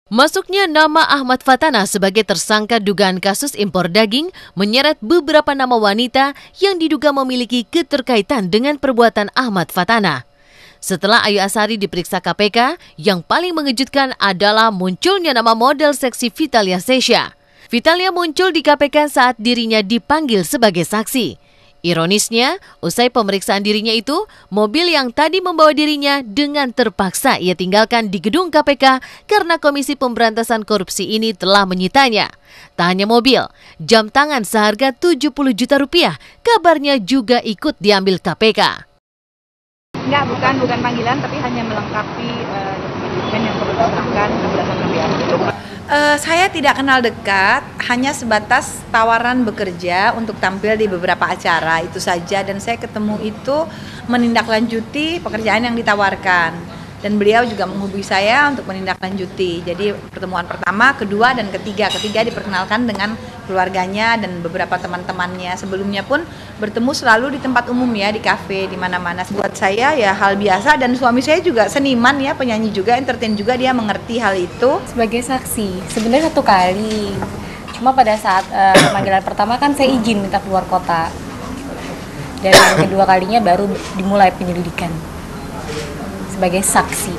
Masuknya nama Ahmad Fatana sebagai tersangka dugaan kasus impor daging menyeret beberapa nama wanita yang diduga memiliki keterkaitan dengan perbuatan Ahmad Fatana. Setelah Ayu Azhari diperiksa KPK, yang paling mengejutkan adalah munculnya nama model seksi Vitalia Sesha. Vitalia muncul di KPK saat dirinya dipanggil sebagai saksi. Ironisnya, usai pemeriksaan dirinya itu, mobil yang tadi membawa dirinya dengan terpaksa ia tinggalkan di gedung KPK karena Komisi Pemberantasan Korupsi ini telah menyitanya. Tak hanya mobil, jam tangan seharga 70 juta rupiah kabarnya juga ikut diambil KPK. Enggak, bukan panggilan, tapi hanya melengkapi dokumen yang perlu diserahkan berdasarkan KPK. Saya tidak kenal dekat, hanya sebatas tawaran bekerja untuk tampil di beberapa acara, itu saja. Dan saya ketemu itu menindaklanjuti pekerjaan yang ditawarkan. Dan beliau juga menghubungi saya untuk menindaklanjuti. Jadi pertemuan pertama, kedua, dan ketiga. Ketiga diperkenalkan dengan keluarganya dan beberapa teman-temannya. Sebelumnya pun bertemu selalu di tempat umum ya, di kafe, di mana-mana. Buat saya ya hal biasa, dan suami saya juga seniman ya, penyanyi juga, entertain juga, dia mengerti hal itu. Sebagai saksi, sebenarnya 1 kali. Cuma pada saat pemanggilan pertama kan saya izin minta keluar kota. Dan yang kedua kalinya baru dimulai penyelidikan. Sebagai saksi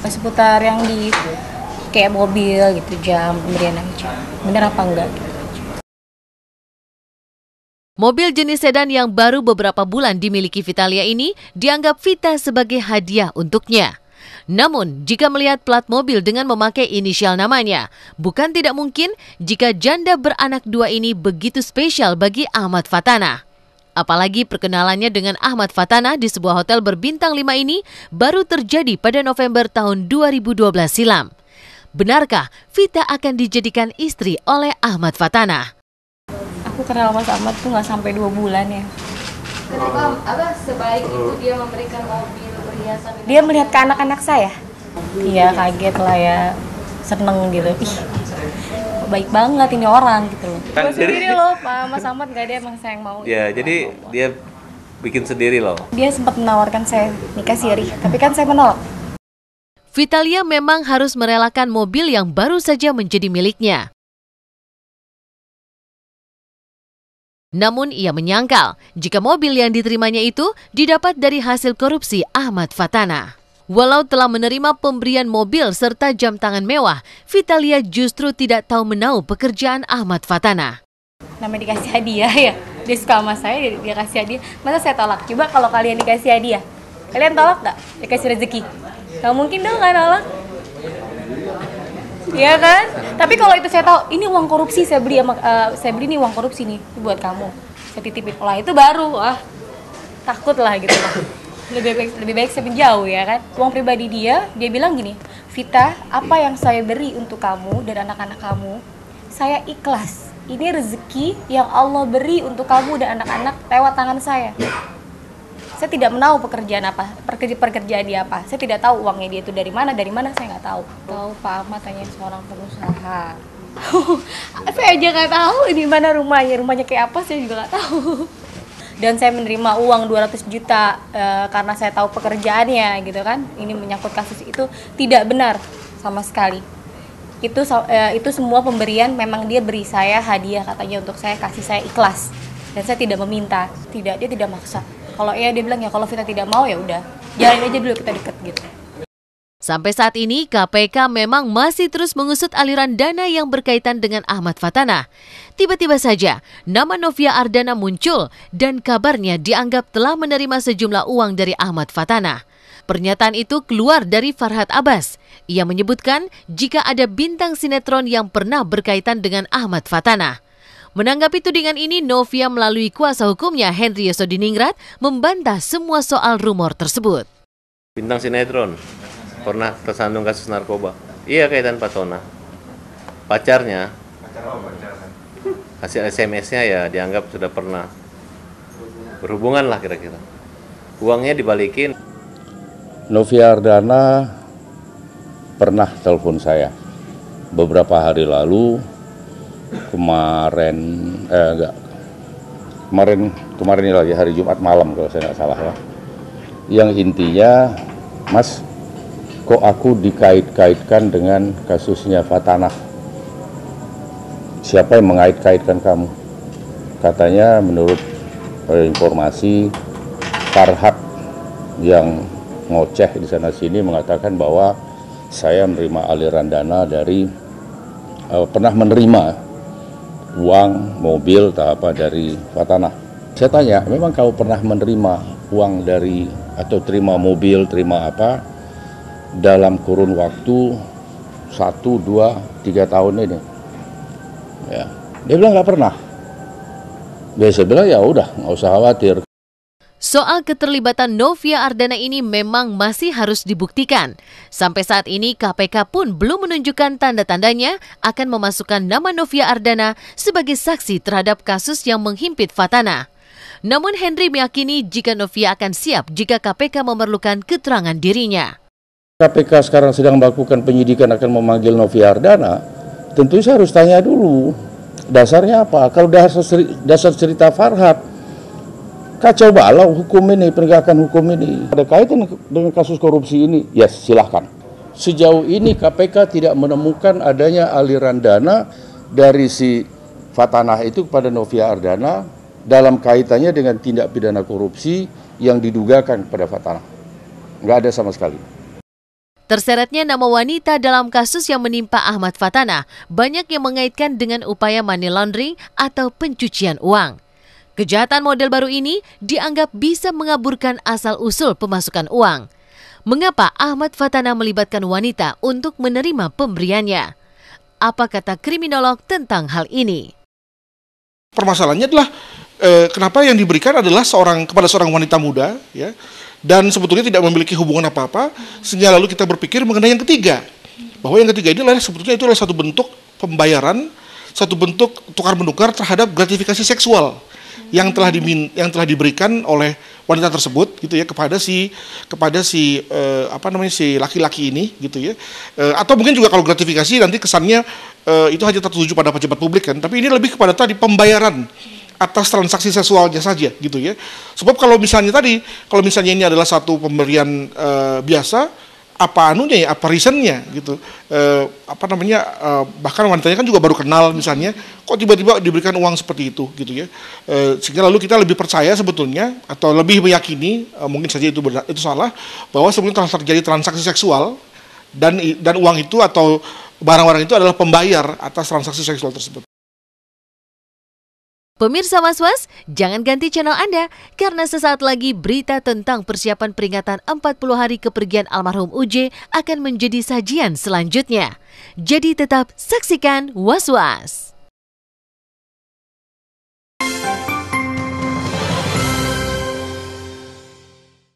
seputar yang di kayak mobil gitu, jam pemberian aja bener apa enggak gitu. Mobil jenis sedan yang baru beberapa bulan dimiliki Vitalia ini dianggap Vita sebagai hadiah untuknya. Namun, jika melihat plat mobil dengan memakai inisial namanya, bukan tidak mungkin jika janda beranak 2 ini begitu spesial bagi Ahmad Fatana. Apalagi perkenalannya dengan Ahmad Fatana di sebuah hotel berbintang 5 ini baru terjadi pada November tahun 2012 silam. Benarkah Vita akan dijadikan istri oleh Ahmad Fatana? Aku kenal Mas Ahmad tuh nggak sampai 2 bulan ya. Kenapa Abah sebaik itu dia memberikan mobil perhiasan? Dia melihat ke anak-anak saya. Iya, kaget lah ya, seneng gitu. Ih, baik banget ini orang gitu loh. Kan Sendiri loh, Pak Mas Ahmad nggak ada emang saya yang mau. Ya, jadi dia bikin sendiri loh. Dia sempat menawarkan saya nikah siri, tapi kan saya menolak. Vitalia memang harus merelakan mobil yang baru saja menjadi miliknya. Namun ia menyangkal jika mobil yang diterimanya itu didapat dari hasil korupsi Ahmad Fatana. Walau telah menerima pemberian mobil serta jam tangan mewah, Vitalia justru tidak tahu menahu pekerjaan Ahmad Fatana. Namanya dikasih hadiah ya, dia suka sama saya, dia kasih hadiah. Masa saya tolak? Coba kalau kalian dikasih hadiah, kalian tolak nggak? Dikasih rezeki? Nggak mungkin dong nggak nolak. Iya kan? Tapi kalau itu saya tahu, ini uang korupsi saya beli nih uang korupsi nih, ini buat kamu. Saya titipin, lah itu baru, takut lah gitu. Lebih baik saya menjauh ya kan. Uang pribadi dia bilang gini, Vita, apa yang saya beri untuk kamu dan anak-anak kamu, saya ikhlas. Ini rezeki yang Allah beri untuk kamu dan anak-anak lewat tangan saya. Saya tidak menahu pekerjaan dia apa. Saya tidak tahu uangnya dia itu dari mana saya nggak tahu. Tahu Pak Ahmad tanya seorang pengusaha. Saya aja nggak tahu ini mana rumahnya kayak apa, saya juga nggak tahu. Dan saya menerima uang 200 juta karena saya tahu pekerjaannya gitu kan. Ini menyangkut kasus itu tidak benar sama sekali. Itu semua pemberian memang dia beri saya hadiah katanya untuk saya, kasih saya ikhlas. Dan saya tidak meminta, dia tidak maksa. Kalau dia bilang ya kalau Vita tidak mau ya udah, jalanin aja dulu kita deket gitu. Sampai saat ini, KPK memang masih terus mengusut aliran dana yang berkaitan dengan Ahmad Fatana. Tiba-tiba saja, nama Novia Ardana muncul dan kabarnya dianggap telah menerima sejumlah uang dari Ahmad Fatana. Pernyataan itu keluar dari Farhad Abbas. Ia menyebutkan jika ada bintang sinetron yang pernah berkaitan dengan Ahmad Fatana. Menanggapi tudingan ini, Novia melalui kuasa hukumnya Henry Yosodiningrat membantah semua soal rumor tersebut. Bintang sinetron pernah tersandung kasus narkoba. Iya, kaitan Fatona. Pacarnya, hasil SMS-nya ya dianggap sudah pernah berhubungan lah kira-kira. Uangnya dibalikin. Novia Ardana pernah telepon saya beberapa hari lalu, kemarin ini lagi hari Jumat malam kalau saya nggak salah ya. Yang intinya, Mas, kok aku dikait-kaitkan dengan kasusnya Fatanah? Siapa yang mengait-kaitkan kamu? Katanya menurut informasi Farhat yang ngoceh di sana sini mengatakan bahwa saya menerima aliran dana dari pernah menerima uang, mobil, tak apa dari Fatanah. Saya tanya, memang kau pernah menerima uang dari atau terima mobil, terima apa dalam kurun waktu 1, 2, 3 tahun ini? Ya, dia bilang nggak pernah. Saya bilang ya udah, nggak usah khawatir. Soal keterlibatan Novia Ardana ini memang masih harus dibuktikan. Sampai saat ini KPK pun belum menunjukkan tanda-tandanya akan memasukkan nama Novia Ardana sebagai saksi terhadap kasus yang menghimpit Fatanah. Namun Henry meyakini jika Novia akan siap jika KPK memerlukan keterangan dirinya. KPK sekarang sedang melakukan penyidikan akan memanggil Novia Ardana, tentu saya harus tanya dulu dasarnya apa. Kalau dasar cerita Farhat, kacau balau hukum ini, penegakan hukum ini. Ada kaitan dengan kasus korupsi ini? Yes, silahkan. Sejauh ini KPK tidak menemukan adanya aliran dana dari si Fatanah itu kepada Novia Ardana dalam kaitannya dengan tindak pidana korupsi yang didugakan kepada Fatanah. Nggak ada sama sekali. Terseretnya nama wanita dalam kasus yang menimpa Ahmad Fatanah banyak yang mengaitkan dengan upaya money laundering atau pencucian uang. Kejahatan model baru ini dianggap bisa mengaburkan asal-usul pemasukan uang. Mengapa Ahmad Fatanah melibatkan wanita untuk menerima pemberiannya? Apa kata kriminolog tentang hal ini? Permasalahannya adalah kenapa yang diberikan adalah kepada seorang wanita muda, ya, dan sebetulnya tidak memiliki hubungan apa-apa, sehingga lalu kita berpikir mengenai yang ketiga, bahwa yang ketiga ini adalah sebetulnya itu adalah satu bentuk pembayaran, satu bentuk tukar-menukar terhadap gratifikasi seksual yang telah diberikan oleh wanita tersebut gitu ya kepada si laki-laki ini gitu ya, atau mungkin juga kalau gratifikasi nanti kesannya itu hanya tertuju pada pejabat publik kan, tapi ini lebih kepada tadi pembayaran atas transaksi seksualnya saja gitu ya. Sebab kalau misalnya ini adalah satu pemberian biasa, apa reasonnya gitu, bahkan wanitanya kan juga baru kenal misalnya, kok tiba-tiba diberikan uang seperti itu gitu ya, sehingga lalu kita lebih percaya sebetulnya atau lebih meyakini, mungkin saja itu salah, bahwa sebetulnya terjadi transaksi seksual dan uang itu atau barang-barang itu adalah pembayar atas transaksi seksual tersebut. Pemirsa Was-Was, jangan ganti channel Anda karena sesaat lagi berita tentang persiapan peringatan 40 hari kepergian almarhum UJ akan menjadi sajian selanjutnya. Jadi tetap saksikan Was-Was.